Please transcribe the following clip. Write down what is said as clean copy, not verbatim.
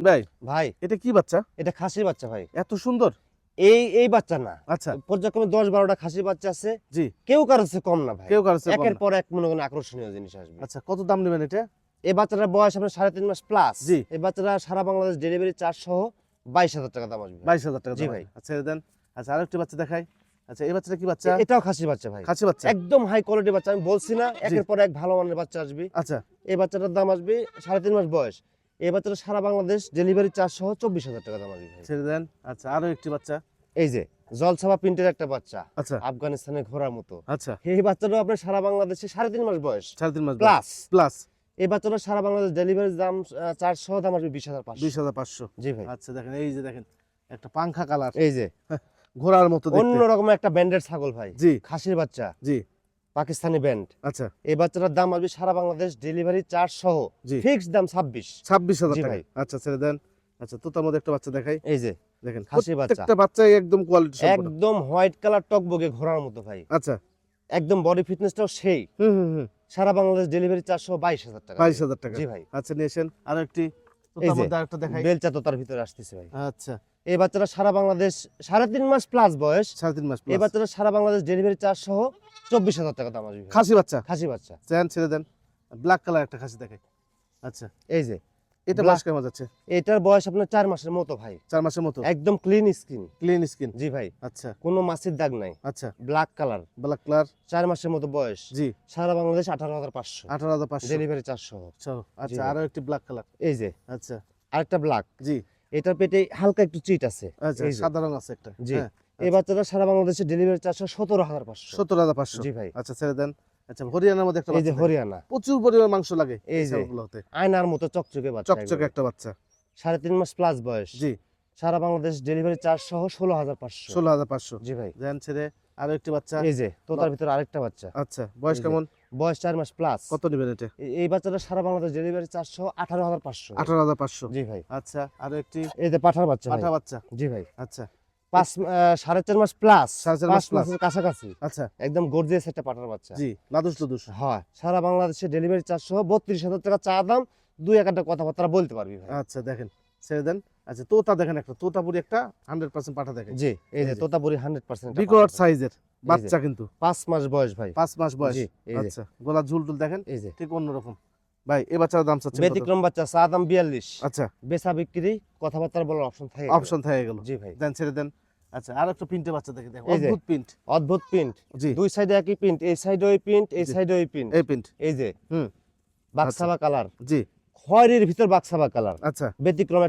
ভাই ভাই এটা কি বাচ্চা? এটা খাসির বাচ্চা ভাই। এত সুন্দর। এই বাচ্চা না, আচ্ছা পর্যায়ক্রমে 10-12টা খাসির বাচ্চা আছে। জি, কেউ কারো চেয়ে কম না ভাই, কেউ কারো চেয়ে কম একের না। পর এক মনে করেন আকর্ষণীয় জিনিস আসবে। আচ্ছা কত দাম নেবেন এটা? এই বাচ্চাটার বয়স আপনার 3.5 মাস প্লাস। জি। এই বাচ্চাটা সারা বাংলাদেশ ডেলিভারি চার্জ সহ 22,000 টাকা দাম আসবে। 22,000 টাকা জি দাম। ভাই। আচ্ছা দেন। আচ্ছা আরেকটি বাচ্চা দেখাই। আচ্ছা এই বাচ্চাটা কি বাচ্চা? এটাও খাসির বাচ্চা ভাই, খাসি বাচ্চা। একদম হাই কোয়ালিটি বাচ্চা। আমি বলছি না একের পর এক ভালো মানের বাচ্চা আসবে। আচ্ছা এই বাচ্চাটার দাম আসবে 3.5 মাস বয়স। এই বাচ্চাটা সারা বাংলাদেশ ডেলিভারি চার্জ সহ 24,000 টাকা দাম আসবে ভাই। ছেড়ে দেন। আচ্ছা আরো একটি বাচ্চা। এই যে জলছাপা প্রিন্টের একটা বাচ্চা, আচ্ছা আফগানিস্তানে ঘোরার মতো। আচ্ছা এই বাচ্চাটাও আপনার সারা বাংলাদেশে 3.5 মাস বয়স 3.5 মাস প্লাস। প্লাস এই বাচ্চাটা সারা বাংলাদেশ ডেলিভারি দাম চার্জ সহ দাম আসবে 20,500। 20,500। জি ভাই। আচ্ছা দেখেন এই যে দেখেন একটা পাংখা কালার এই যে ঘোড়ার মতো দেখতে। অন্যরকম একটা ব্যান্ডের ছাগল ভাই, জি খাসির বাচ্চা, জি পাকিস্তানি ব্যান্ড। আচ্ছা এই বাচ্চাটার দাম আসবে সারা বাংলাদেশ ডেলিভারি চার্জ সহ জি ফিক্সড দাম 26। 26,000 জি টাকা। ভাই। আচ্ছা ছেড়ে দেন। আচ্ছা তোতার মধ্যে একটা বাচ্চা দেখাই। এই যে দেখেন খাসির বাচ্চা। প্রত্যেকটা বাচ্চাই একদম কোয়ালিটি সম্পন্ন। একদম হোয়াইট কালার টকবগে ঘোড়ার মতো ভাই, আচ্ছা একদম বডি ফিটনেসটাও সেই। হুম সারা বাংলাদেশ ডেলিভারি চার্জ সহ 22,000 টাকা। 22,000 টাকা। জি ভাই। আচ্ছা নিয়ে আসেন আরো একটি এই তোতার যে মধ্যে আরেকটা দেখাই। বেলচা তো তার ভিতরে আসতেছে ভাই। আচ্ছা এই বাচ্চাটা সারা বাংলাদেশ 3.5 মাস প্লাস বয়স। 3.5 মাস এই প্লাস বাচ্চাটা সারা বাংলাদেশ ডেলিভারি চার্জ সহ 24,000 টাকা দাম আসবে ভাই। খাসি বাচ্চা। খাসি বাচ্চা। চেন ছেড়ে দেন। ব্ল্যাক কালার একটা খাসি দেখাই। আচ্ছা এই যে এটা Black- বয়স কেমন যাচ্ছে? এটার বয়স আপনার 4 মাসের মতো ভাই, 4 মাসের মতো। একদম ক্লিন স্কিন। Clean skin. জি ভাই, আচ্ছা কোনো মাছির দাগ নাই, আচ্ছা ব্ল্যাক কালার, ব্ল্যাক কালার 4 মাসের মতো বয়স। জি সারা বাংলাদেশ 18,500 18,500। ডেলিভারি চার্জ সহ। আচ্ছা ভাই। আরো একটি ব্ল্যাক কালার। এই যে আচ্ছা আরেকটা ব্ল্যাক, জি এটার পেটে হালকা একটু চিট আছে। আচ্ছা এই যে। সাদা রং আছে একটা। জি। হ্যাঁ এই বাচ্চাটা সারা বাংলাদেশে ডেলিভারি চার্জ 17,500। 17,500। জি ভাই। আচ্ছা ছেড়ে দেন। আচ্ছা হরিয়ানার মধ্যে একটা এই যে বাচ্চা দেখাই। হরিয়ানা, প্রচুর পরিমাণ মাংস লাগে এই এই যে। ছাগলগুলোতে। আয়নার মতো চকচকে বাচ্চা, চকচকে একটা বাচ্চা। 3.5 মাস প্লাস বয়স। জি সারা বাংলাদেশ ডেলিভারি চার্জ সহ 16,500। 16,500। জি ভাই। দেন ছেড়ে আরো একটি বাচ্চা। এই যে তোতার ভিতরে আরেকটা বাচ্চা, আচ্ছা বয়স এই যে। কেমন? বয়স 4 মাস প্লাস। কত নেবেন এটা? এই বাচ্চাটা সারা বাংলাদেশ ডেলিভারি চার্জ সহ 18,500। 18,500। জি ভাই। আচ্ছা আরো একটি এই যে পাঠার বাচ্চা ভাই। পাঠা বাচ্চা। জি ভাই। আচ্ছা 4.5 মাস প্লাস, 4.5 5 মাস plus। মাসের কাছাকাছি, আচ্ছা একদম গর্জিয়াস একটা পাঠার বাচ্চা। জি লাদুস লুদুস। হয় সারা বাংলাদেশে ডেলিভারি চার্জ সহ 32,000 টাকা চা দাম। 2-1টা কথাবার্তা বলতে পারবি ভাই। আচ্ছা দেখেন ছেড়ে দেন। আচ্ছা তোতা দেখেন একটা তোতাপুরি একটা 100% পাঠা দেখেন। জি এই এই যে যে। তোতাপুরি 100% একটা বিকট পাঠা। সাইজের বাচ্চা কিন্তু 5 মাস বয়স ভাই। 5 মাস বয়স। জি এই যে। আচ্ছা গলা ঝুলটুল দেখেন এই যে ঠিক অন্যরকম। ভাই এই বাচ্চার দাম চাচ্ছেন কত? ব্যতিক্রম বাচ্চা, চা দাম 42। আচ্ছা বেচা বিক্রি কথাবার্তা বলার অপশন থাকে। অপশন থেকে গেল। জি ভাই। দেন ছেড়ে দেন। আচ্ছা আর একটা প্রিন্টে বাচ্চা দেখে দেখো এই যে। অদ্ভুত প্রিন্ট। অদ্ভুত প্রিন্ট, জি দুই সাইডে একই প্রিন্ট, এই সাইডে ওই প্রিন্ট, এই জি। সাইডে ওই প্রিন্ট। এই প্রিন্ট। এই যে হুম বাক্সাবা কালার, জি খয়েরির ভিতর বাক্সাবা কালার, আচ্ছা ব্যতিক্রম